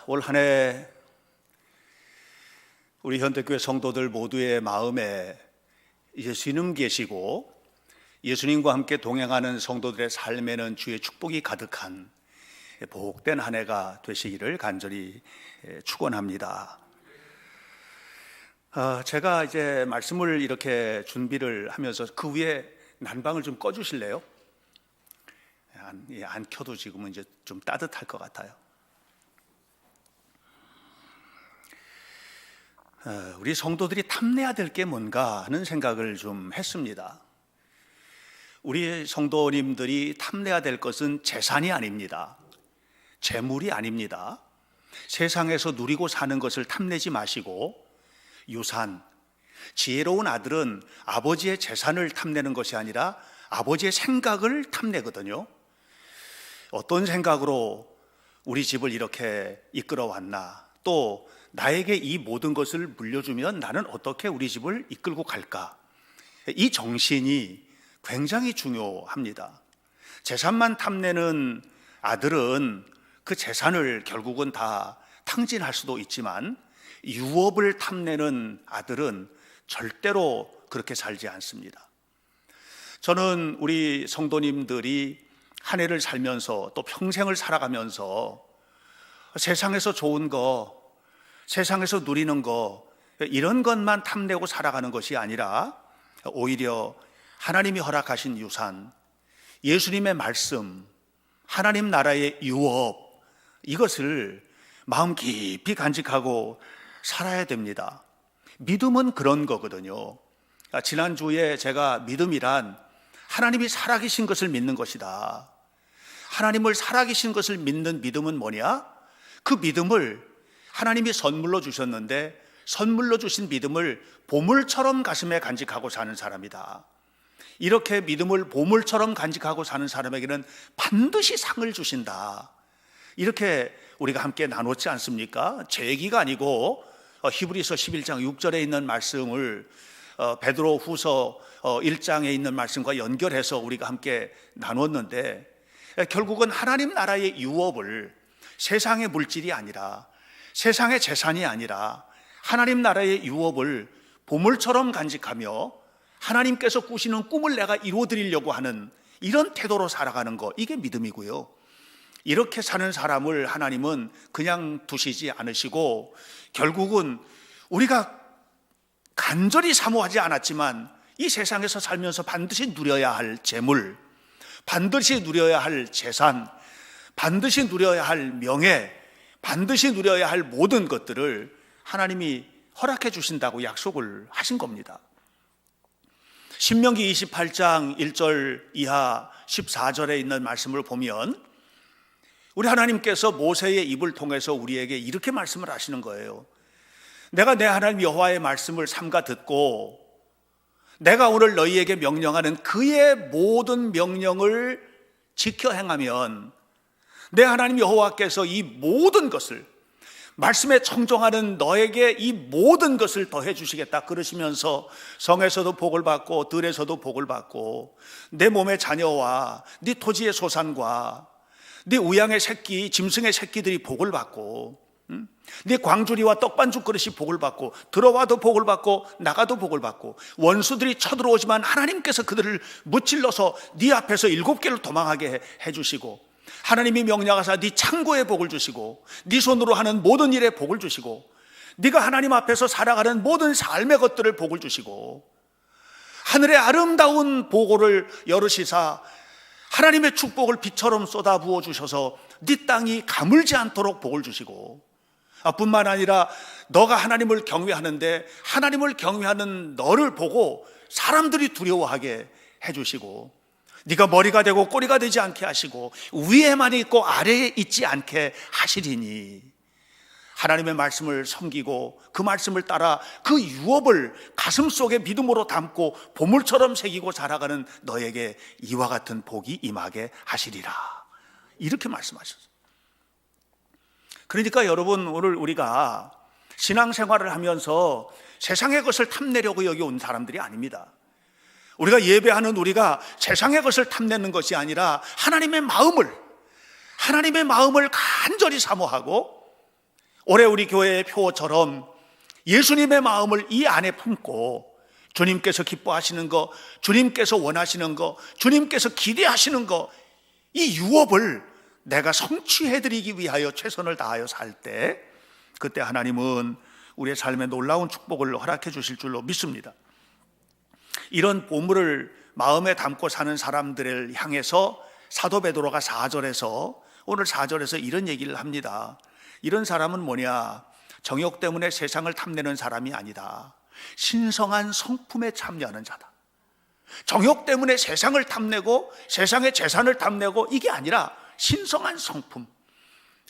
올 한 해 우리 현대교회 성도들 모두의 마음에 예수님 계시고 예수님과 함께 동행하는 성도들의 삶에는 주의 축복이 가득한 복된 한 해가 되시기를 간절히 축원합니다. 제가 이제 말씀을 이렇게 준비를 하면서 그 위에 난방을 좀 꺼주실래요? 안 켜도 지금은 이제 좀 따뜻할 것 같아요. 우리 성도들이 탐내야 될 게 뭔가 하는 생각을 좀 했습니다. 우리 성도님들이 탐내야 될 것은 재산이 아닙니다. 재물이 아닙니다. 세상에서 누리고 사는 것을 탐내지 마시고 유산, 지혜로운 아들은 아버지의 재산을 탐내는 것이 아니라 아버지의 생각을 탐내거든요. 어떤 생각으로 우리 집을 이렇게 이끌어 왔나, 또 나에게 이 모든 것을 물려주면 나는 어떻게 우리 집을 이끌고 갈까? 이 정신이 굉장히 중요합니다. 재산만 탐내는 아들은 그 재산을 결국은 다 탕진할 수도 있지만 유업을 탐내는 아들은 절대로 그렇게 살지 않습니다. 저는 우리 성도님들이 한 해를 살면서 또 평생을 살아가면서 세상에서 좋은 거, 세상에서 누리는 거, 이런 것만 탐내고 살아가는 것이 아니라 오히려 하나님이 허락하신 유산, 예수님의 말씀, 하나님 나라의 유업, 이것을 마음 깊이 간직하고 살아야 됩니다. 믿음은 그런 거거든요. 지난주에 제가 믿음이란 하나님이 살아계신 것을 믿는 것이다. 하나님을 살아계신 것을 믿는 믿음은 뭐냐? 그 믿음을 하나님이 선물로 주셨는데 선물로 주신 믿음을 보물처럼 가슴에 간직하고 사는 사람이다. 이렇게 믿음을 보물처럼 간직하고 사는 사람에게는 반드시 상을 주신다. 이렇게 우리가 함께 나눴지 않습니까? 제 얘기가 아니고 히브리서 11장 6절에 있는 말씀을 베드로 후서 1장에 있는 말씀과 연결해서 우리가 함께 나눴는데, 결국은 하나님 나라의 유업을 세상의 물질이 아니라, 세상의 재산이 아니라 하나님 나라의 유업을 보물처럼 간직하며 하나님께서 꾸시는 꿈을 내가 이루어드리려고 하는 이런 태도로 살아가는 것, 이게 믿음이고요. 이렇게 사는 사람을 하나님은 그냥 두시지 않으시고 결국은 우리가 간절히 사모하지 않았지만 이 세상에서 살면서 반드시 누려야 할 재물, 반드시 누려야 할 재산, 반드시 누려야 할 명예, 반드시 누려야 할 모든 것들을 하나님이 허락해 주신다고 약속을 하신 겁니다. 신명기 28장 1절 이하 14절에 있는 말씀을 보면 우리 하나님께서 모세의 입을 통해서 우리에게 이렇게 말씀을 하시는 거예요. 내가 내 하나님 여호와의 말씀을 삼가 듣고 내가 오늘 너희에게 명령하는 그의 모든 명령을 지켜 행하면 내 하나님 여호와께서 이 모든 것을, 말씀에 청종하는 너에게 이 모든 것을 더해 주시겠다 그러시면서 성에서도 복을 받고 들에서도 복을 받고 내 몸의 자녀와 네 토지의 소산과 네 우양의 새끼, 짐승의 새끼들이 복을 받고 네 광주리와 떡반죽 그릇이 복을 받고 들어와도 복을 받고 나가도 복을 받고 원수들이 쳐들어오지만 하나님께서 그들을 무찔러서 네 앞에서 7개를 도망하게 해주시고, 하나님이 명령하사 네 창고에 복을 주시고 네 손으로 하는 모든 일에 복을 주시고 네가 하나님 앞에서 살아가는 모든 삶의 것들을 복을 주시고 하늘의 아름다운 보고를 열으시사 하나님의 축복을 비처럼 쏟아부어 주셔서 네 땅이 가물지 않도록 복을 주시고, 뿐만 아니라 너가 하나님을 경외하는데 하나님을 경외하는 너를 보고 사람들이 두려워하게 해주시고, 네가 머리가 되고 꼬리가 되지 않게 하시고 위에만 있고 아래에 있지 않게 하시리니, 하나님의 말씀을 섬기고 그 말씀을 따라 그 유업을 가슴속에 믿음으로 담고 보물처럼 새기고 살아가는 너에게 이와 같은 복이 임하게 하시리라. 이렇게 말씀하셨어요. 그러니까 여러분, 오늘 우리가 신앙생활을 하면서 세상의 것을 탐내려고 여기 온 사람들이 아닙니다. 우리가 예배하는 우리가 세상의 것을 탐내는 것이 아니라 하나님의 마음을, 하나님의 마음을 간절히 사모하고 올해 우리 교회의 표처럼 예수님의 마음을 이 안에 품고 주님께서 기뻐하시는 거, 주님께서 원하시는 거, 주님께서 기대하시는 거, 이 유업을 내가 성취해드리기 위하여 최선을 다하여 살 때, 그때 하나님은 우리의 삶에 놀라운 축복을 허락해 주실 줄로 믿습니다. 이런 보물을 마음에 담고 사는 사람들을 향해서 사도 베드로가 4절에서 오늘 4절에서 이런 얘기를 합니다. 이런 사람은 뭐냐? 정욕 때문에 세상을 탐내는 사람이 아니다. 신성한 성품에 참여하는 자다. 정욕 때문에 세상을 탐내고 세상의 재산을 탐내고 이게 아니라 신성한 성품,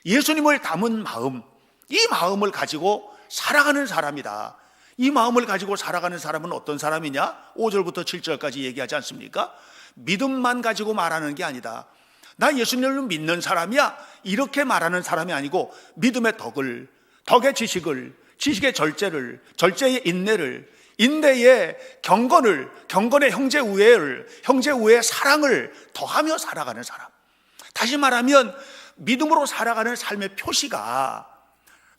예수님을 담은 마음, 이 마음을 가지고 살아가는 사람이다. 이 마음을 가지고 살아가는 사람은 어떤 사람이냐? 5절부터 7절까지 얘기하지 않습니까? 믿음만 가지고 말하는 게 아니다. 나 예수님을 믿는 사람이야, 이렇게 말하는 사람이 아니고 믿음의 덕을, 덕의 지식을, 지식의 절제를, 절제의 인내를, 인내의 경건을, 경건의 형제 우애를, 형제 우애의 사랑을 더하며 살아가는 사람. 다시 말하면 믿음으로 살아가는 삶의 표시가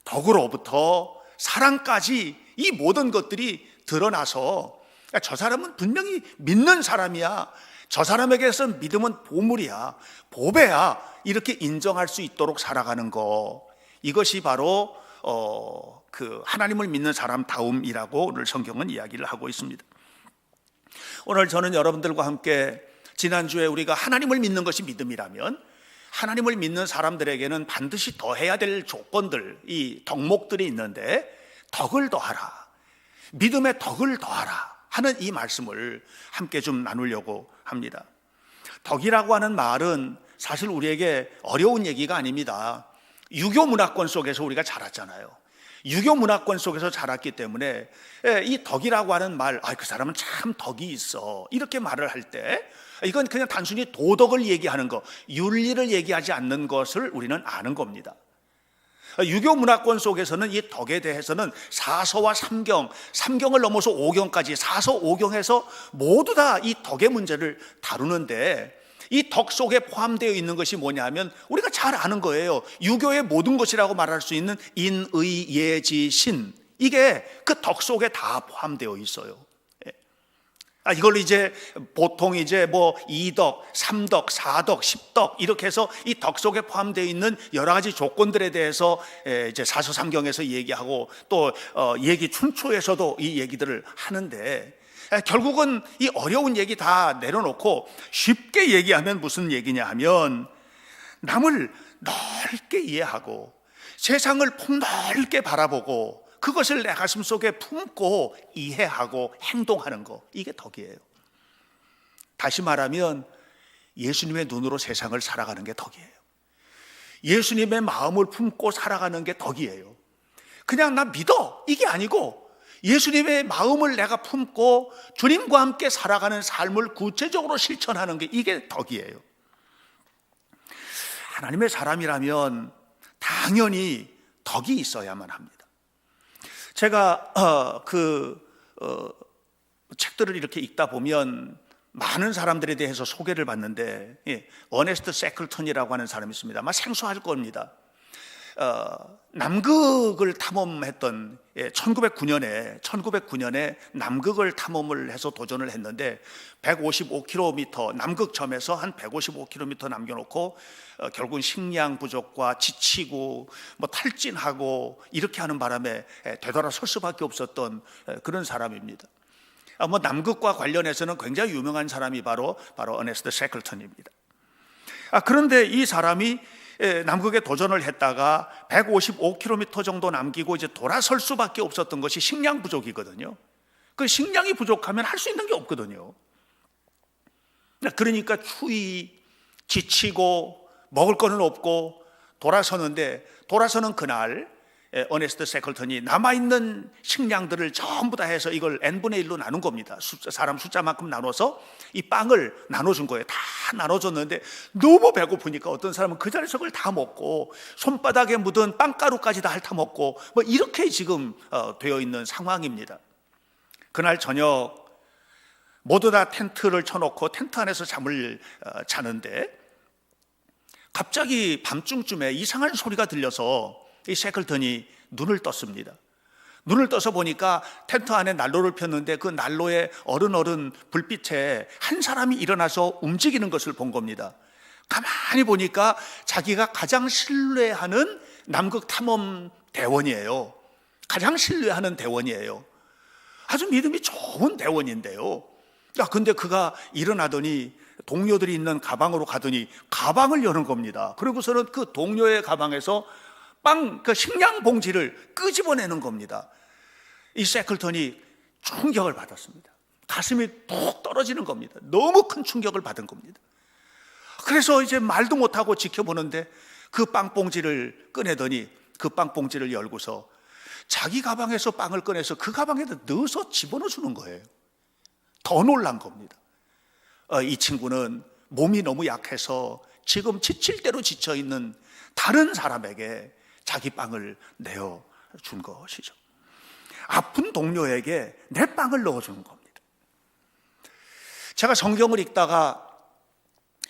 덕으로부터 사랑까지 이 모든 것들이 드러나서 저 사람은 분명히 믿는 사람이야, 저 사람에게서 믿음은 보물이야, 보배야, 이렇게 인정할 수 있도록 살아가는 거, 이것이 바로 그 하나님을 믿는 사람다움이라고 오늘 성경은 이야기를 하고 있습니다. 오늘 저는 여러분들과 함께 지난주에 우리가 하나님을 믿는 것이 믿음이라면 하나님을 믿는 사람들에게는 반드시 더해야 될 조건들, 이 덕목들이 있는데 덕을 더하라, 믿음의 덕을 더하라 하는 이 말씀을 함께 좀 나누려고 합니다. 덕이라고 하는 말은 사실 우리에게 어려운 얘기가 아닙니다. 유교 문화권 속에서 우리가 자랐잖아요. 유교 문화권 속에서 자랐기 때문에 이 덕이라고 하는 말, 그 사람은 참 덕이 있어, 이렇게 말을 할 때 이건 그냥 단순히 도덕을 얘기하는 거, 윤리를 얘기하지 않는 것을 우리는 아는 겁니다. 유교 문화권 속에서는 이 덕에 대해서는 사서와 삼경, 삼경을 넘어서 오경까지 사서 오경에서 모두 다 이 덕의 문제를 다루는데, 이 덕 속에 포함되어 있는 것이 뭐냐면 우리가 잘 아는 거예요. 유교의 모든 것이라고 말할 수 있는 인의 예지 신, 이게 그 덕 속에 다 포함되어 있어요. 이걸 이제 보통 이제 뭐 2덕, 3덕, 4덕, 10덕 이렇게 해서 이 덕 속에 포함되어 있는 여러 가지 조건들에 대해서 이제 사서삼경에서 얘기하고 또 얘기 춘초에서도 이 얘기들을 하는데, 결국은 이 어려운 얘기 다 내려놓고 쉽게 얘기하면 무슨 얘기냐 하면 남을 넓게 이해하고 세상을 폭넓게 바라보고 그것을 내 가슴 속에 품고 이해하고 행동하는 거, 이게 덕이에요. 다시 말하면 예수님의 눈으로 세상을 살아가는 게 덕이에요. 예수님의 마음을 품고 살아가는 게 덕이에요. 그냥 나 믿어, 이게 아니고 예수님의 마음을 내가 품고 주님과 함께 살아가는 삶을 구체적으로 실천하는 게, 이게 덕이에요. 하나님의 사람이라면 당연히 덕이 있어야만 합니다. 제가 책들을 이렇게 읽다 보면 많은 사람들에 대해서 소개를 받는데, 어네스트 세클턴이라고 하는 사람이 있습니다. 아마 생소할 겁니다. 남극을 탐험했던 1909년에 남극을 탐험을 해서 도전을 했는데 155km 남극점에서 한 155km 남겨놓고 결국은 식량 부족과 지치고 뭐 탈진하고 이렇게 하는 바람에 되돌아설 수밖에 없었던 그런 사람입니다. 뭐 남극과 관련해서는 굉장히 유명한 사람이 바로 어네스트 세클턴입니다. 그런데 이 사람이 남극에 도전을 했다가 155km 정도 남기고 이제 돌아설 수밖에 없었던 것이 식량 부족이거든요. 그 식량이 부족하면 할 수 있는 게 없거든요. 그러니까 추위, 지치고 먹을 거는 없고 돌아서는 그날 어네스트 세클턴이 남아있는 식량들을 전부 다 해서 이걸 n분의 1로 나눈 겁니다. 사람 숫자만큼 나눠서 이 빵을 나눠준 거예요. 다 나눠줬는데 너무 배고프니까 어떤 사람은 그 자리에서 그걸 다 먹고 손바닥에 묻은 빵가루까지 다 핥아먹고 뭐 이렇게 지금 되어 있는 상황입니다. 그날 저녁 모두 다 텐트를 쳐놓고 텐트 안에서 잠을 자는데 갑자기 밤중쯤에 이상한 소리가 들려서 이 셰클턴이 눈을 떴습니다. 눈을 떠서 보니까 텐트 안에 난로를 폈는데 그 난로에 어른어른 불빛에 한 사람이 일어나서 움직이는 것을 본 겁니다. 가만히 보니까 자기가 가장 신뢰하는 남극 탐험 대원이에요. 가장 신뢰하는 대원이에요. 아주 믿음이 좋은 대원인데요. 근데 그가 일어나더니 동료들이 있는 가방으로 가더니 가방을 여는 겁니다. 그리고서는 그 동료의 가방에서 그 식량 봉지를 끄집어내는 겁니다. 이 셰클턴이 충격을 받았습니다. 가슴이 푹 떨어지는 겁니다. 너무 큰 충격을 받은 겁니다. 그래서 이제 말도 못하고 지켜보는데 그 빵봉지를 꺼내더니 그 빵봉지를 열고서 자기 가방에서 빵을 꺼내서 그 가방에다 넣어서 집어넣어 주는 거예요. 더 놀란 겁니다. 이 친구는 몸이 너무 약해서 지금 지칠 대로 지쳐있는 다른 사람에게 자기 빵을 내어준 것이죠. 아픈 동료에게 내 빵을 넣어주는 겁니다. 제가 성경을 읽다가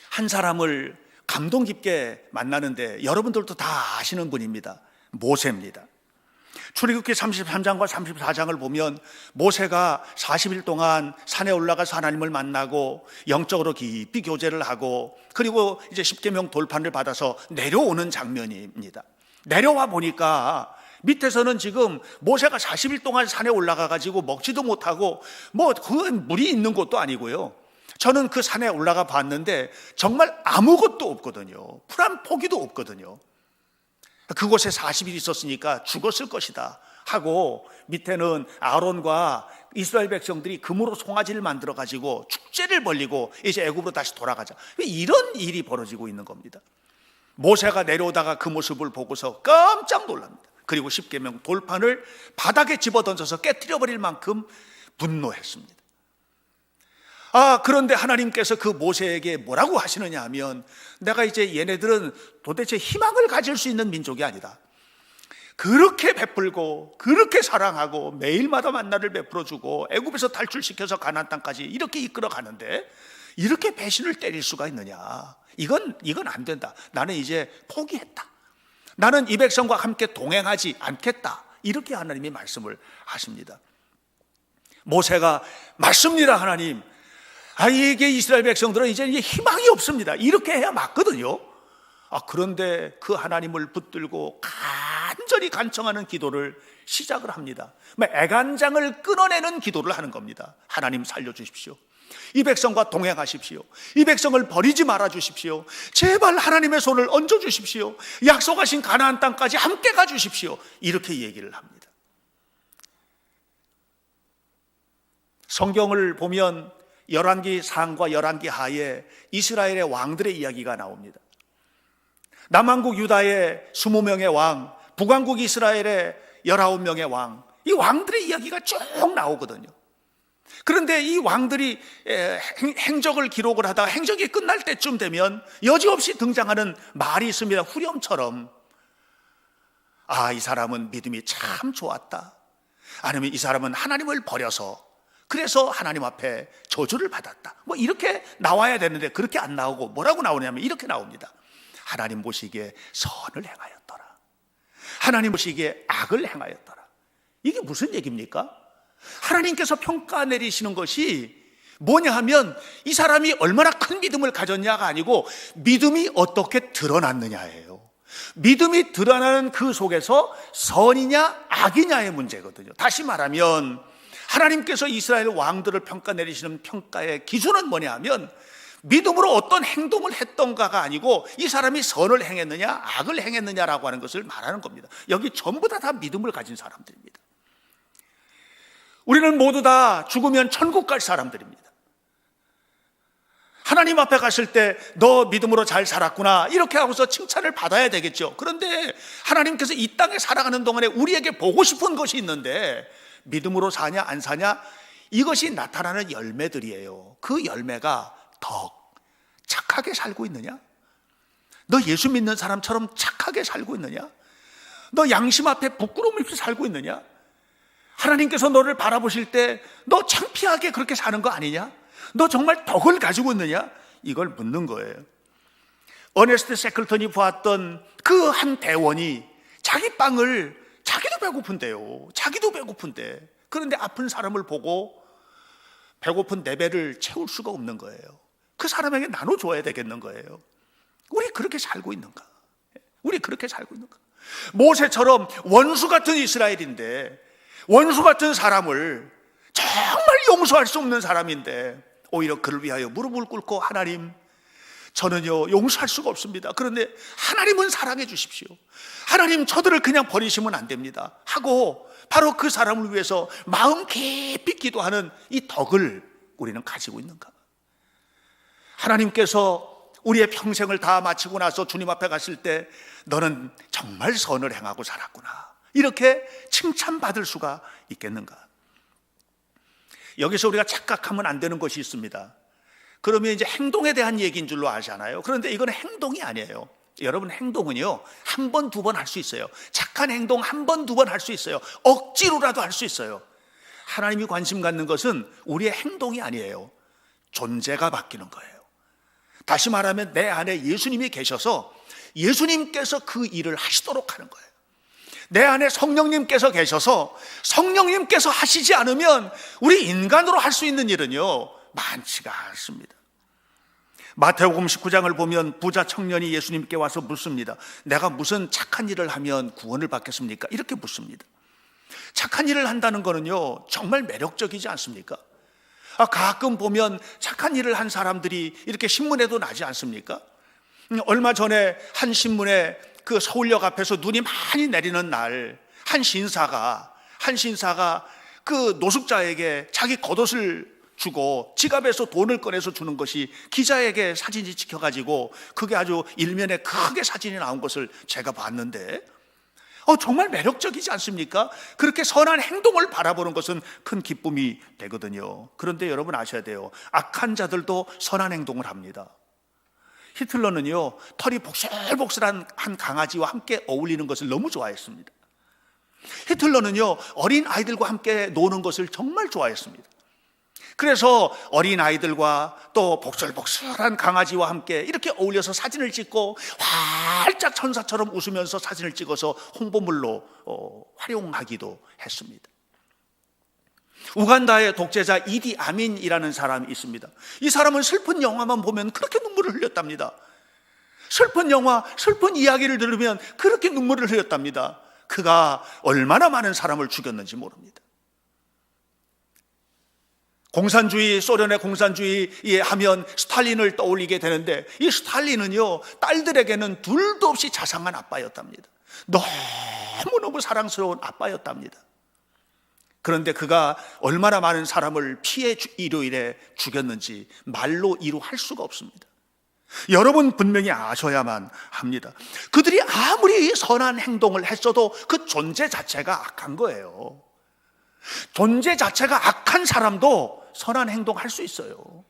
한 사람을 감동 깊게 만나는데 여러분들도 다 아시는 분입니다. 모세입니다. 출애굽기 33장과 34장을 보면 모세가 40일 동안 산에 올라가서 하나님을 만나고 영적으로 깊이 교제를 하고 그리고 이제 십계명 돌판을 받아서 내려오는 장면입니다. 내려와 보니까 밑에서는 지금 모세가 40일 동안 산에 올라가 가지고 먹지도 못하고 그건 물이 있는 곳도 아니고요. 저는 그 산에 올라가 봤는데 정말 아무것도 없거든요. 풀 한 포기도 없거든요. 그곳에 40일 있었으니까 죽었을 것이다 하고 밑에는 아론과 이스라엘 백성들이 금으로 송아지를 만들어 가지고 축제를 벌리고 이제 애굽으로 다시 돌아가자, 이런 일이 벌어지고 있는 겁니다. 모세가 내려오다가 그 모습을 보고서 깜짝 놀랍니다. 그리고 십계명 돌판을 바닥에 집어던져서 깨트려 버릴 만큼 분노했습니다. 그런데 하나님께서 그 모세에게 뭐라고 하시느냐 하면, 내가 이제 얘네들은 도대체 희망을 가질 수 있는 민족이 아니다. 그렇게 베풀고 그렇게 사랑하고 매일마다 만나를 베풀어주고 애굽에서 탈출시켜서 가나안 땅까지 이렇게 이끌어 가는데 이렇게 배신을 때릴 수가 있느냐. 이건 안 된다. 나는 이제 포기했다. 나는 이 백성과 함께 동행하지 않겠다. 이렇게 하나님이 말씀을 하십니다. 모세가 맞습니다, 하나님. 이게 이스라엘 백성들은 이제 희망이 없습니다. 이렇게 해야 맞거든요. 그런데 그 하나님을 붙들고 간절히 간청하는 기도를 시작을 합니다. 애간장을 끊어내는 기도를 하는 겁니다. 하나님 살려주십시오. 이 백성과 동행하십시오. 이 백성을 버리지 말아 주십시오. 제발 하나님의 손을 얹어 주십시오. 약속하신 가나안 땅까지 함께 가 주십시오. 이렇게 얘기를 합니다. 성경을 보면 열왕기 상과 열왕기 하에 이스라엘의 왕들의 이야기가 나옵니다. 남왕국 유다의 20명의 왕, 북왕국 이스라엘의 19명의 왕, 이 왕들의 이야기가 쭉 나오거든요. 그런데 이 왕들이 행적을 기록을 하다가 행적이 끝날 때쯤 되면 여지없이 등장하는 말이 있습니다. 후렴처럼 이 사람은 믿음이 참 좋았다, 아니면 이 사람은 하나님을 버려서 그래서 하나님 앞에 저주를 받았다, 이렇게 나와야 되는데 그렇게 안 나오고 뭐라고 나오냐면 이렇게 나옵니다. 하나님 보시기에 선을 행하였더라, 하나님 보시기에 악을 행하였더라. 이게 무슨 얘기입니까? 하나님께서 평가 내리시는 것이 뭐냐 하면 이 사람이 얼마나 큰 믿음을 가졌냐가 아니고 믿음이 어떻게 드러났느냐예요. 믿음이 드러나는 그 속에서 선이냐 악이냐의 문제거든요. 다시 말하면 하나님께서 이스라엘 왕들을 평가 내리시는 평가의 기준은 뭐냐 하면 믿음으로 어떤 행동을 했던가가 아니고 이 사람이 선을 행했느냐 악을 행했느냐라고 하는 것을 말하는 겁니다. 여기 전부 다 믿음을 가진 사람들입니다. 우리는 모두 다 죽으면 천국 갈 사람들입니다. 하나님 앞에 갔을 때 너 믿음으로 잘 살았구나 이렇게 하고서 칭찬을 받아야 되겠죠. 그런데 하나님께서 이 땅에 살아가는 동안에 우리에게 보고 싶은 것이 있는데 믿음으로 사냐 안 사냐, 이것이 나타나는 열매들이에요. 그 열매가 덕, 착하게 살고 있느냐? 너 예수 믿는 사람처럼 착하게 살고 있느냐? 너 양심 앞에 부끄러움 없이 살고 있느냐? 하나님께서 너를 바라보실 때 너 창피하게 그렇게 사는 거 아니냐? 너 정말 덕을 가지고 있느냐? 이걸 묻는 거예요. 어네스트 세클턴이 보았던 그 한 대원이 자기 빵을 자기도 배고픈데요. 자기도 배고픈데 그런데 아픈 사람을 보고 배고픈 내 배를 채울 수가 없는 거예요. 그 사람에게 나눠줘야 되겠는 거예요. 우리 그렇게 살고 있는가? 우리 그렇게 살고 있는가? 모세처럼 원수 같은 이스라엘인데, 원수 같은 사람을 정말 용서할 수 없는 사람인데 오히려 그를 위하여 무릎을 꿇고 하나님, 저는요 용서할 수가 없습니다. 그런데 하나님은 사랑해 주십시오. 하나님, 저들을 그냥 버리시면 안 됩니다 하고 바로 그 사람을 위해서 마음 깊이 기도하는 이 덕을 우리는 가지고 있는가? 하나님께서 우리의 평생을 다 마치고 나서 주님 앞에 갔을 때 너는 정말 선을 행하고 살았구나, 이렇게 칭찬받을 수가 있겠는가? 여기서 우리가 착각하면 안 되는 것이 있습니다. 그러면 이제 행동에 대한 얘기인 줄로 아잖아요. 그런데 이건 행동이 아니에요. 여러분, 행동은요 한 번, 두 번 할 수 있어요. 착한 행동 한 번, 두 번 할 수 있어요. 억지로라도 할 수 있어요. 하나님이 관심 갖는 것은 우리의 행동이 아니에요. 존재가 바뀌는 거예요. 다시 말하면 내 안에 예수님이 계셔서 예수님께서 그 일을 하시도록 하는 거예요. 내 안에 성령님께서 계셔서 성령님께서 하시지 않으면 우리 인간으로 할 수 있는 일은요 많지가 않습니다. 마태복음 19장을 보면 부자 청년이 예수님께 와서 묻습니다. 내가 무슨 착한 일을 하면 구원을 받겠습니까? 이렇게 묻습니다. 착한 일을 한다는 거는요 정말 매력적이지 않습니까? 가끔 보면 착한 일을 한 사람들이 이렇게 신문에도 나지 않습니까? 얼마 전에 한 신문에 그 서울역 앞에서 눈이 많이 내리는 날 한 신사가 그 노숙자에게 자기 겉옷을 주고 지갑에서 돈을 꺼내서 주는 것이 기자에게 사진이 찍혀가지고 그게 아주 일면에 크게 사진이 나온 것을 제가 봤는데 정말 매력적이지 않습니까? 그렇게 선한 행동을 바라보는 것은 큰 기쁨이 되거든요. 그런데 여러분 아셔야 돼요. 악한 자들도 선한 행동을 합니다. 히틀러는요 털이 복슬복슬한 한 강아지와 함께 어울리는 것을 너무 좋아했습니다. 히틀러는요 어린 아이들과 함께 노는 것을 정말 좋아했습니다. 그래서 어린 아이들과 또 복슬복슬한 강아지와 함께 이렇게 어울려서 사진을 찍고 활짝 천사처럼 웃으면서 사진을 찍어서 홍보물로 활용하기도 했습니다. 우간다의 독재자 이디 아민이라는 사람이 있습니다. 이 사람은 슬픈 영화만 보면 그렇게 눈물을 흘렸답니다. 슬픈 영화, 슬픈 이야기를 들으면 그렇게 눈물을 흘렸답니다. 그가 얼마나 많은 사람을 죽였는지 모릅니다. 공산주의, 소련의 공산주의 하면 스탈린을 떠올리게 되는데 이 스탈린은요 딸들에게는 둘도 없이 자상한 아빠였답니다. 너무너무 사랑스러운 아빠였답니다. 그런데 그가 얼마나 많은 사람을 피해 일요일에 죽였는지 말로 이루할 수가 없습니다. 여러분 분명히 아셔야만 합니다. 그들이 아무리 선한 행동을 했어도 그 존재 자체가 악한 거예요. 존재 자체가 악한 사람도 선한 행동할 수 있어요.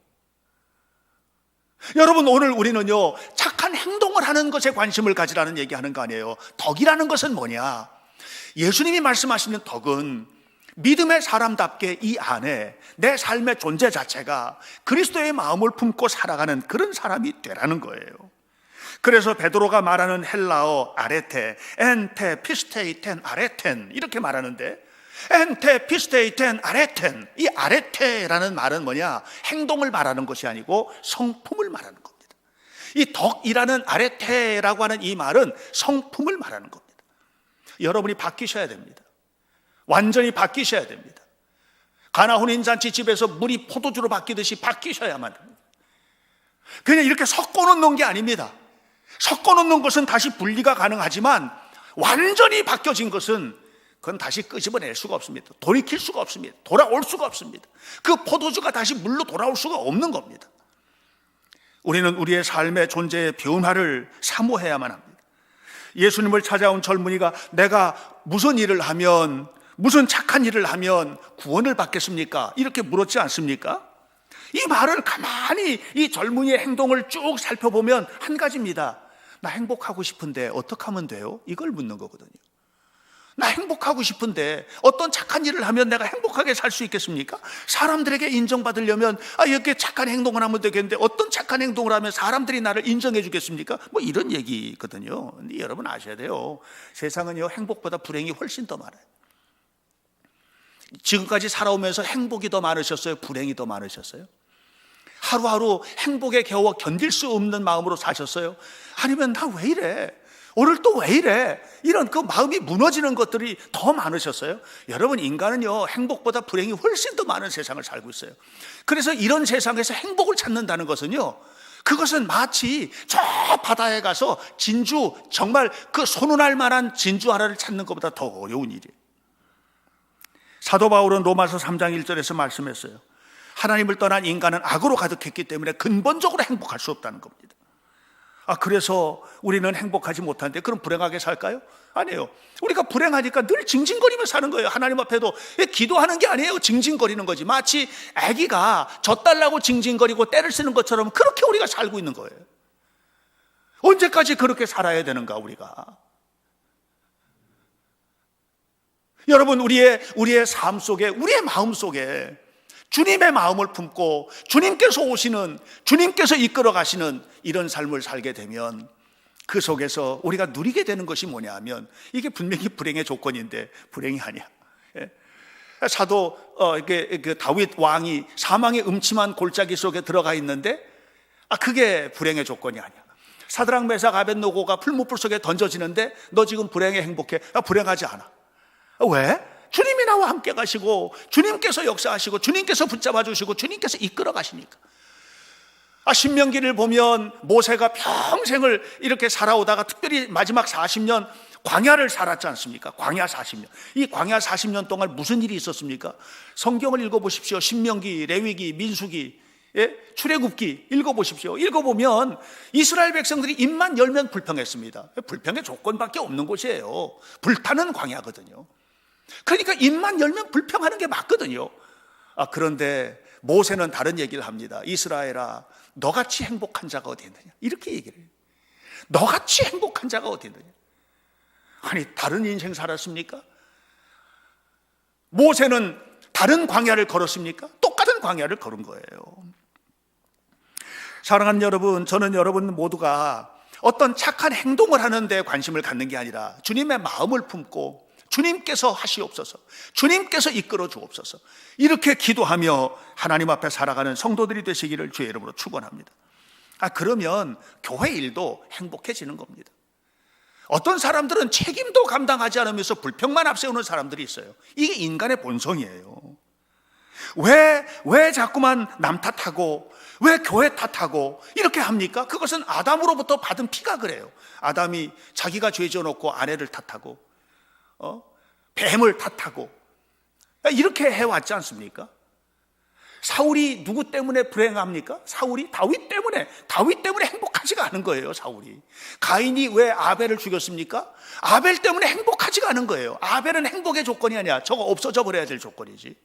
여러분, 오늘 우리는요 착한 행동을 하는 것에 관심을 가지라는 얘기하는 거 아니에요. 덕이라는 것은 뭐냐? 예수님이 말씀하시는 덕은 믿음의 사람답게 이 안에 내 삶의 존재 자체가 그리스도의 마음을 품고 살아가는 그런 사람이 되라는 거예요. 그래서 베드로가 말하는 헬라어 아레테, 엔테 피스테이텐 아레텐 이렇게 말하는데, 엔테 피스테이텐 아레텐, 이 아레테라는 말은 뭐냐? 행동을 말하는 것이 아니고 성품을 말하는 겁니다. 이 덕이라는 아레테라고 하는 이 말은 성품을 말하는 겁니다. 여러분이 바뀌셔야 됩니다. 완전히 바뀌셔야 됩니다. 가나 혼인잔치 집에서 물이 포도주로 바뀌듯이 바뀌셔야만 합니다. 그냥 이렇게 섞어 놓는 게 아닙니다. 섞어 놓는 것은 다시 분리가 가능하지만 완전히 바뀌어진 것은 그건 다시 끄집어낼 수가 없습니다. 돌이킬 수가 없습니다. 돌아올 수가 없습니다. 그 포도주가 다시 물로 돌아올 수가 없는 겁니다. 우리는 우리의 삶의 존재의 변화를 사모해야만 합니다. 예수님을 찾아온 젊은이가 내가 무슨 일을 하면, 무슨 착한 일을 하면 구원을 받겠습니까? 이렇게 물었지 않습니까? 이 말을 가만히 이 젊은이의 행동을 쭉 살펴보면 한 가지입니다. 나 행복하고 싶은데 어떻게 하면 돼요? 이걸 묻는 거거든요. 나 행복하고 싶은데 어떤 착한 일을 하면 내가 행복하게 살 수 있겠습니까? 사람들에게 인정받으려면 이렇게 착한 행동을 하면 되겠는데 어떤 착한 행동을 하면 사람들이 나를 인정해 주겠습니까? 뭐 이런 얘기거든요. 근데 여러분 아셔야 돼요. 세상은요, 행복보다 불행이 훨씬 더 많아요. 지금까지 살아오면서 행복이 더 많으셨어요? 불행이 더 많으셨어요? 하루하루 행복에 겨워 견딜 수 없는 마음으로 사셨어요? 아니면 나 왜 이래? 오늘 또 왜 이래? 이런 그 마음이 무너지는 것들이 더 많으셨어요? 여러분, 인간은요, 행복보다 불행이 훨씬 더 많은 세상을 살고 있어요. 그래서 이런 세상에서 행복을 찾는다는 것은요, 그것은 마치 저 바다에 가서 진주, 정말 그 손운할 만한 진주 하나를 찾는 것보다 더 어려운 일이에요. 사도 바울은 로마서 3장 1절에서 말씀했어요. 하나님을 떠난 인간은 악으로 가득했기 때문에 근본적으로 행복할 수 없다는 겁니다. 그래서 우리는 행복하지 못하는데 그럼 불행하게 살까요? 아니에요. 우리가 불행하니까 늘 징징거리며 사는 거예요. 하나님 앞에도 기도하는 게 아니에요. 징징거리는 거지. 마치 아기가 젖달라고 징징거리고 떼를 쓰는 것처럼 그렇게 우리가 살고 있는 거예요. 언제까지 그렇게 살아야 되는가 우리가? 여러분, 우리의 삶 속에, 우리의 마음 속에 주님의 마음을 품고 주님께서 오시는, 주님께서 이끌어 가시는 이런 삶을 살게 되면 그 속에서 우리가 누리게 되는 것이 뭐냐 하면 이게 분명히 불행의 조건인데 불행이 아니야. 사도 다윗 왕이 사망의 음침한 골짜기 속에 들어가 있는데 그게 불행의 조건이 아니야. 사드락 메삭 아벳노고가 풀무불 속에 던져지는데 너 지금 불행해, 행복해? 불행하지 않아. 왜? 주님이 나와 함께 가시고 주님께서 역사하시고 주님께서 붙잡아 주시고 주님께서 이끌어 가시니까. 신명기를 보면 모세가 평생을 이렇게 살아오다가 특별히 마지막 40년 광야를 살았지 않습니까? 광야 40년. 이 광야 40년 동안 무슨 일이 있었습니까? 성경을 읽어보십시오. 신명기, 레위기, 민수기, 출애굽기 읽어보십시오. 읽어보면 이스라엘 백성들이 입만 열면 불평했습니다. 불평의 조건밖에 없는 곳이에요. 불타는 광야거든요. 그러니까 입만 열면 불평하는 게 맞거든요. 그런데 모세는 다른 얘기를 합니다. 이스라엘아, 너같이 행복한 자가 어디 있느냐? 이렇게 얘기를 해요. 너같이 행복한 자가 어디 있느냐? 아니, 다른 인생 살았습니까? 모세는 다른 광야를 걸었습니까? 똑같은 광야를 걸은 거예요. 사랑하는 여러분, 저는 여러분 모두가 어떤 착한 행동을 하는 데 관심을 갖는 게 아니라 주님의 마음을 품고 주님께서 하시옵소서, 주님께서 이끌어 주옵소서, 이렇게 기도하며 하나님 앞에 살아가는 성도들이 되시기를 주의 이름으로 축원합니다. 그러면 교회 일도 행복해지는 겁니다. 어떤 사람들은 책임도 감당하지 않으면서 불평만 앞세우는 사람들이 있어요. 이게 인간의 본성이에요. 왜 자꾸만 남 탓하고 왜 교회 탓하고 이렇게 합니까? 그것은 아담으로부터 받은 피가 그래요. 아담이 자기가 죄 지어놓고 아내를 탓하고 뱀을 탓하고 이렇게 해왔지 않습니까? 사울이 누구 때문에 불행합니까? 사울이 다윗 때문에 행복하지가 않은 거예요. 사울이. 가인이 왜 아벨을 죽였습니까? 아벨 때문에 행복하지가 않은 거예요. 아벨은 행복의 조건이 아니야. 저거 없어져 버려야 될 조건이지.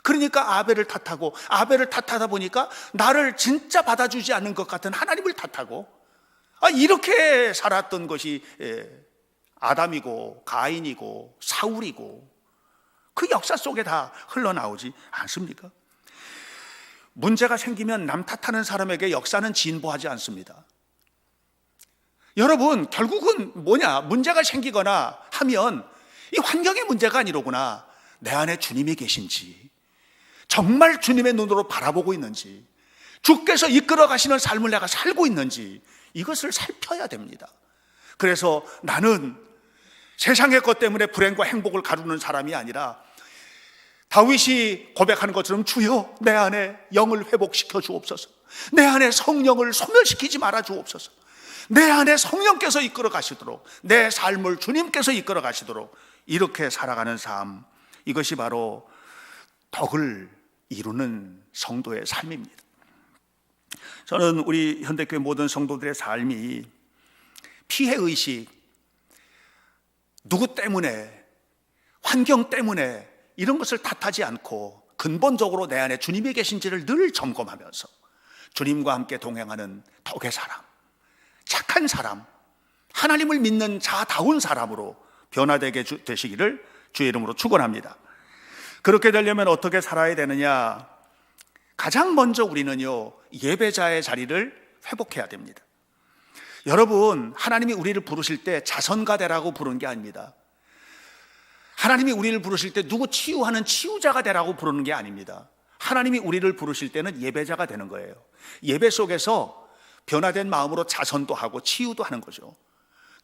그러니까 아벨을 탓하고, 아벨을 탓하다 보니까 나를 진짜 받아주지 않는 것 같은 하나님을 탓하고, 이렇게 살았던 것이 아담이고 가인이고 사울이고 그 역사 속에 다 흘러나오지 않습니까? 문제가 생기면 남 탓하는 사람에게 역사는 진보하지 않습니다. 여러분, 결국은 뭐냐? 문제가 생기거나 하면 이 환경의 문제가 아니로구나. 내 안에 주님이 계신지, 정말 주님의 눈으로 바라보고 있는지, 주께서 이끌어 가시는 삶을 내가 살고 있는지, 이것을 살펴야 됩니다. 그래서 나는 세상의 것 때문에 불행과 행복을 가르는 사람이 아니라 다윗이 고백하는 것처럼 주여 내 안에 영을 회복시켜 주옵소서, 내 안에 성령을 소멸시키지 말아 주옵소서, 내 안에 성령께서 이끌어 가시도록, 내 삶을 주님께서 이끌어 가시도록 이렇게 살아가는 삶, 이것이 바로 덕을 이루는 성도의 삶입니다. 저는 우리 현대교회 모든 성도들의 삶이 피해의식, 누구 때문에, 환경 때문에 이런 것을 탓하지 않고 근본적으로 내 안에 주님이 계신지를 늘 점검하면서 주님과 함께 동행하는 덕의 사람, 착한 사람, 하나님을 믿는 자다운 사람으로 변화되게 되시기를 주의 이름으로 축원합니다. 그렇게 되려면 어떻게 살아야 되느냐? 가장 먼저 우리는요, 예배자의 자리를 회복해야 됩니다. 여러분, 하나님이 우리를 부르실 때 자선가되라고 부르는 게 아닙니다. 하나님이 우리를 부르실 때 누구 치유하는 치유자가 되라고 부르는 게 아닙니다. 하나님이 우리를 부르실 때는 예배자가 되는 거예요. 예배 속에서 변화된 마음으로 자선도 하고 치유도 하는 거죠.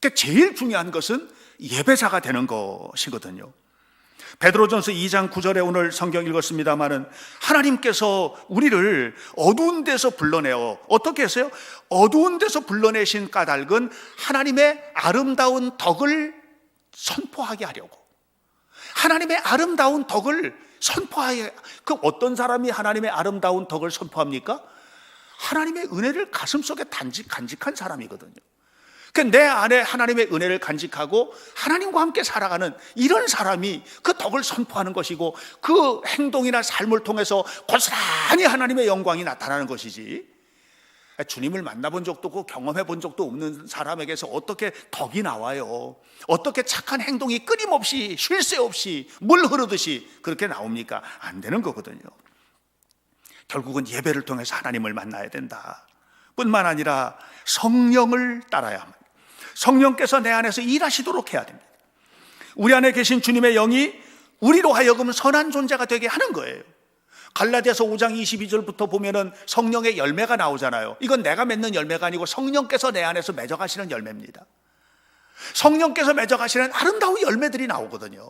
그러니까 제일 중요한 것은 예배자가 되는 것이거든요. 베드로전서 2장 9절에 오늘 성경 읽었습니다마는 하나님께서 우리를 어두운 데서 불러내어 어떻게 했어요? 어두운 데서 불러내신 까닭은 하나님의 아름다운 덕을 선포하게 하려고, 하나님의 아름다운 덕을 선포하게. 그 어떤 사람이 하나님의 아름다운 덕을 선포합니까? 하나님의 은혜를 가슴속에 간직한 사람이거든요. 내 안에 하나님의 은혜를 간직하고 하나님과 함께 살아가는 이런 사람이 그 덕을 선포하는 것이고, 그 행동이나 삶을 통해서 고스란히 하나님의 영광이 나타나는 것이지, 주님을 만나본 적도 없고 경험해 본 적도 없는 사람에게서 어떻게 덕이 나와요? 어떻게 착한 행동이 끊임없이 쉴 새 없이 물 흐르듯이 그렇게 나옵니까? 안 되는 거거든요. 결국은 예배를 통해서 하나님을 만나야 된다. 뿐만 아니라 성령을 따라야 합니다. 성령께서 내 안에서 일하시도록 해야 됩니다. 우리 안에 계신 주님의 영이 우리로 하여금 선한 존재가 되게 하는 거예요. 갈라디아서 5장 22절부터 보면은 성령의 열매가 나오잖아요. 이건 내가 맺는 열매가 아니고 성령께서 내 안에서 맺어가시는 열매입니다. 성령께서 맺어가시는 아름다운 열매들이 나오거든요.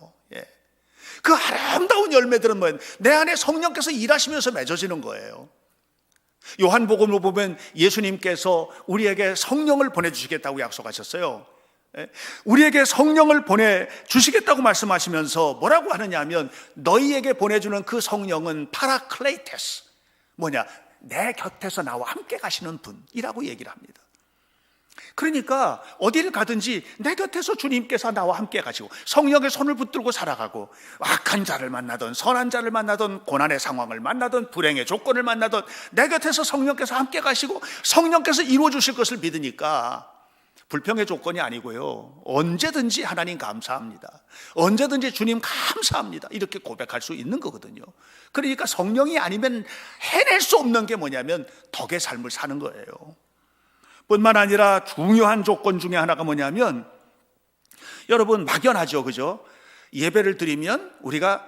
그 아름다운 열매들은 뭐예요? 내 안에 성령께서 일하시면서 맺어지는 거예요. 요한복음을 보면 예수님께서 우리에게 성령을 보내주시겠다고 약속하셨어요. 우리에게 성령을 보내주시겠다고 말씀하시면서 뭐라고 하느냐 하면, 너희에게 보내주는 그 성령은 파라클레이테스, 뭐냐, 내 곁에서 나와 함께 가시는 분이라고 얘기를 합니다. 그러니까 어디를 가든지 내 곁에서 주님께서 나와 함께 가시고 성령의 손을 붙들고 살아가고, 악한 자를 만나든 선한 자를 만나든 고난의 상황을 만나든 불행의 조건을 만나든 내 곁에서 성령께서 함께 가시고 성령께서 이루어 주실 것을 믿으니까 불평의 조건이 아니고요, 언제든지 하나님 감사합니다, 언제든지 주님 감사합니다, 이렇게 고백할 수 있는 거거든요. 그러니까 성령이 아니면 해낼 수 없는 게 뭐냐면 덕의 삶을 사는 거예요. 뿐만 아니라 중요한 조건 중에 하나가 뭐냐면, 여러분 막연하죠, 그죠? 예배를 드리면 우리가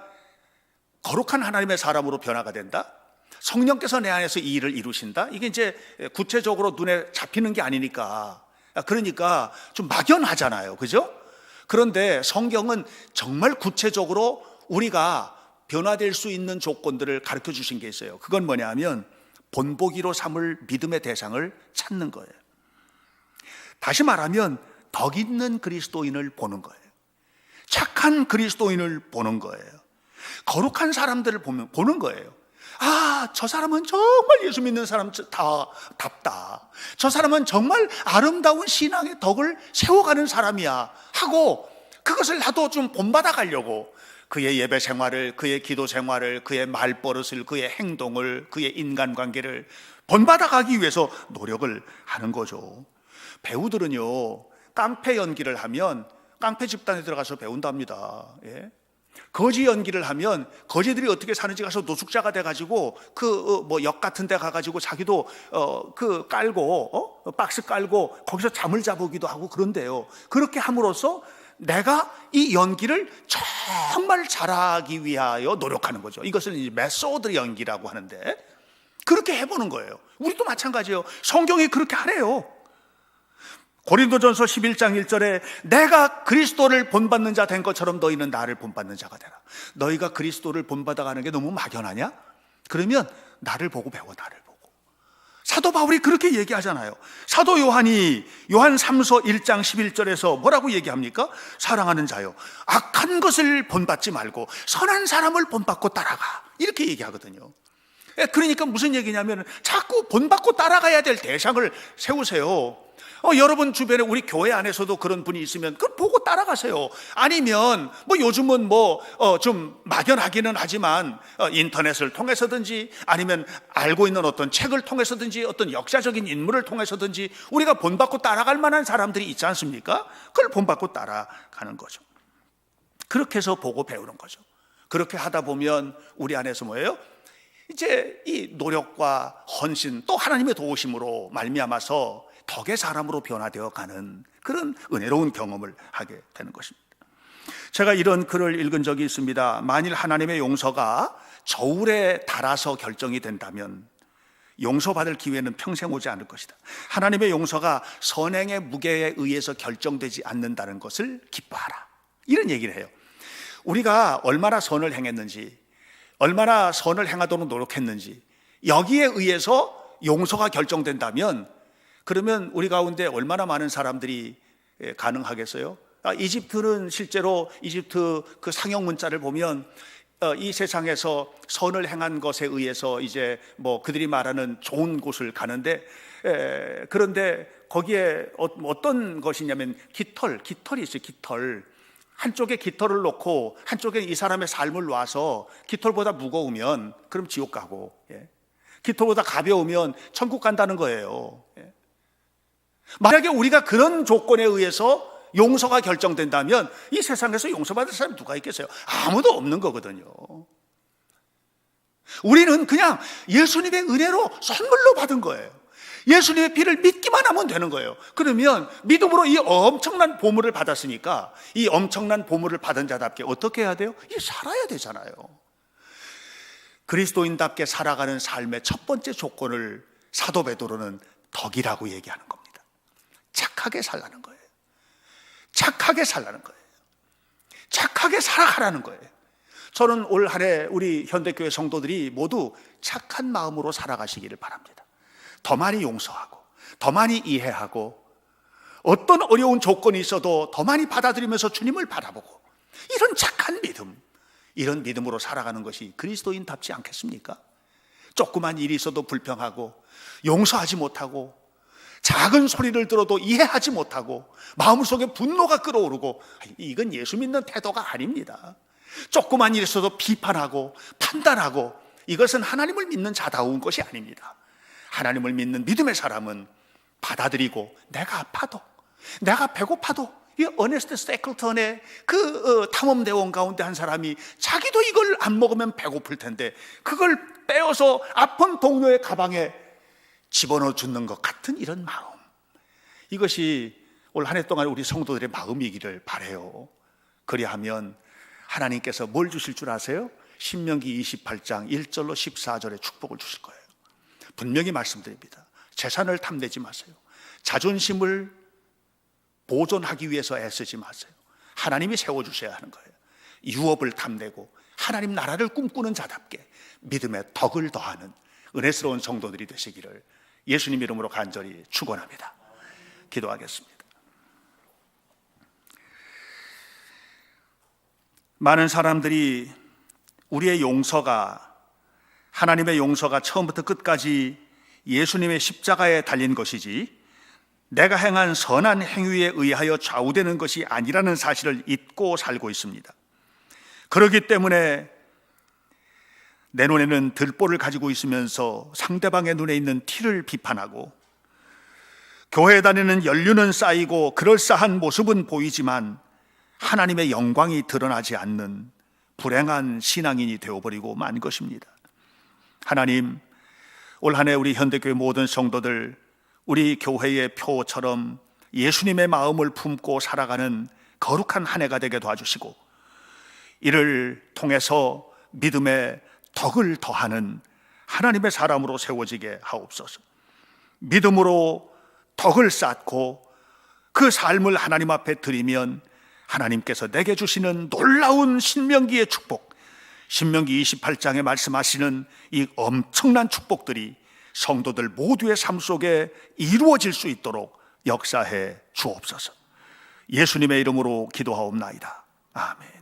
거룩한 하나님의 사람으로 변화가 된다, 성령께서 내 안에서 이 일을 이루신다, 이게 이제 구체적으로 눈에 잡히는 게 아니니까, 그러니까 좀 막연하잖아요, 그죠? 그런데 성경은 정말 구체적으로 우리가 변화될 수 있는 조건들을 가르쳐 주신 게 있어요. 그건 뭐냐 하면 본보기로 삼을 믿음의 대상을 찾는 거예요. 다시 말하면 덕 있는 그리스도인을 보는 거예요. 착한 그리스도인을 보는 거예요. 거룩한 사람들을 보는 거예요. 아, 저 사람은 정말 예수 믿는 사람 답다, 저 사람은 정말 아름다운 신앙의 덕을 세워가는 사람이야 하고, 그것을 나도 좀 본받아 가려고 그의 예배 생활을, 그의 기도 생활을, 그의 말버릇을, 그의 행동을, 그의 인간관계를 본받아 가기 위해서 노력을 하는 거죠. 배우들은요, 깡패 연기를 하면 깡패 집단에 들어가서 배운답니다. 거지 연기를 하면 거지들이 어떻게 사는지 가서 노숙자가 돼가지고 그 역 같은 데 가가지고 자기도 그 깔고 박스 깔고 거기서 잠을 자보기도 하고 그런데요, 그렇게 함으로써 내가 이 연기를 정말 잘하기 위하여 노력하는 거죠. 이것을 이제 메소드 연기라고 하는데, 그렇게 해보는 거예요. 우리도 마찬가지예요. 성경이 그렇게 하래요. 고린도전서 11장 1절에 내가 그리스도를 본받는 자 된 것처럼 너희는 나를 본받는 자가 되라. 너희가 그리스도를 본받아가는 게 너무 막연하냐? 그러면 나를 보고 배워, 나를 보고. 사도 바울이 그렇게 얘기하잖아요. 사도 요한이 요한 3서 1장 11절에서 뭐라고 얘기합니까? 사랑하는 자요, 악한 것을 본받지 말고 선한 사람을 본받고 따라가, 이렇게 얘기하거든요. 그러니까 무슨 얘기냐면 자꾸 본받고 따라가야 될 대상을 세우세요. 여러분 주변에 우리 교회 안에서도 그런 분이 있으면 그걸 보고 따라가세요. 아니면 요즘은 좀 막연하기는 하지만 인터넷을 통해서든지 아니면 알고 있는 어떤 책을 통해서든지 어떤 역사적인 인물을 통해서든지 우리가 본받고 따라갈 만한 사람들이 있지 않습니까? 그걸 본받고 따라가는 거죠. 그렇게 해서 보고 배우는 거죠. 그렇게 하다 보면 우리 안에서 뭐예요? 이제 이 노력과 헌신 또 하나님의 도우심으로 말미암아서 덕의 사람으로 변화되어 가는 그런 은혜로운 경험을 하게 되는 것입니다. 제가 이런 글을 읽은 적이 있습니다. 만일 하나님의 용서가 저울에 달아서 결정이 된다면 용서받을 기회는 평생 오지 않을 것이다. 하나님의 용서가 선행의 무게에 의해서 결정되지 않는다는 것을 기뻐하라, 이런 얘기를 해요. 우리가 얼마나 선을 행했는지, 얼마나 선을 행하도록 노력했는지, 여기에 의해서 용서가 결정된다면 그러면 우리 가운데 얼마나 많은 사람들이 가능하겠어요? 이집트는 실제로 이집트 그 상형 문자를 보면 이 세상에서 선을 행한 것에 의해서 이제 뭐 그들이 말하는 좋은 곳을 가는데, 그런데 거기에 어떤 것이냐면 깃털이 있어요. 깃털. 한쪽에 깃털을 놓고 한쪽에 이 사람의 삶을 놔서 깃털보다 무거우면 그럼 지옥 가고, 깃털보다 가벼우면 천국 간다는 거예요. 만약에 우리가 그런 조건에 의해서 용서가 결정된다면 이 세상에서 용서받을 사람이 누가 있겠어요? 아무도 없는 거거든요. 우리는 그냥 예수님의 은혜로 선물로 받은 거예요. 예수님의 피를 믿기만 하면 되는 거예요. 그러면 믿음으로 이 엄청난 보물을 받았으니까 이 엄청난 보물을 받은 자답게 어떻게 해야 돼요? 살아야 되잖아요. 그리스도인답게 살아가는 삶의 첫 번째 조건을 사도 베드로는 덕이라고 얘기하는 겁니다. 착하게 살라는 거예요. 착하게 살라는 거예요. 착하게 살아가라는 거예요. 저는 올 한 해 우리 현대교회 성도들이 모두 착한 마음으로 살아가시기를 바랍니다. 더 많이 용서하고, 더 많이 이해하고, 어떤 어려운 조건이 있어도 더 많이 받아들이면서 주님을 바라보고, 이런 착한 믿음, 이런 믿음으로 살아가는 것이 그리스도인답지 않겠습니까? 조그만 일이 있어도 불평하고, 용서하지 못하고, 작은 소리를 들어도 이해하지 못하고, 마음속에 분노가 끓어오르고, 이건 예수 믿는 태도가 아닙니다. 조그만 일이 있어도 비판하고 판단하고, 이것은 하나님을 믿는 자다운 것이 아닙니다. 하나님을 믿는 믿음의 사람은 받아들이고, 내가 아파도, 내가 배고파도, 이 어네스트 세클턴의 그 탐험대원 가운데 한 사람이 자기도 이걸 안 먹으면 배고플 텐데 그걸 빼어서 아픈 동료의 가방에 집어넣어 주는 것 같은 이런 마음, 이것이 올 한 해 동안 우리 성도들의 마음이기를 바라요. 그리하면 하나님께서 뭘 주실 줄 아세요? 신명기 28장 1절로 14절의 축복을 주실 거예요. 분명히 말씀드립니다. 재산을 탐내지 마세요. 자존심을 보존하기 위해서 애쓰지 마세요. 하나님이 세워주셔야 하는 거예요. 유업을 탐내고 하나님 나라를 꿈꾸는 자답게 믿음의 덕을 더하는 은혜스러운 성도들이 되시기를 예수님 이름으로 간절히 축원합니다. 기도하겠습니다. 많은 사람들이 우리의 용서가, 하나님의 용서가 처음부터 끝까지 예수님의 십자가에 달린 것이지 내가 행한 선한 행위에 의하여 좌우되는 것이 아니라는 사실을 잊고 살고 있습니다. 그렇기 때문에 내 눈에는 들보를 가지고 있으면서 상대방의 눈에 있는 티를 비판하고, 교회 다니는 연륜은 쌓이고 그럴싸한 모습은 보이지만 하나님의 영광이 드러나지 않는 불행한 신앙인이 되어버리고 만 것입니다. 하나님, 올 한 해 우리 현대교회 모든 성도들, 우리 교회의 표처럼 예수님의 마음을 품고 살아가는 거룩한 한 해가 되게 도와주시고, 이를 통해서 믿음의 덕을 더하는 하나님의 사람으로 세워지게 하옵소서. 믿음으로 덕을 쌓고 그 삶을 하나님 앞에 드리면 하나님께서 내게 주시는 놀라운 신명기의 축복, 신명기 28장에 말씀하시는 이 엄청난 축복들이 성도들 모두의 삶 속에 이루어질 수 있도록 역사해 주옵소서. 예수님의 이름으로 기도하옵나이다. 아멘.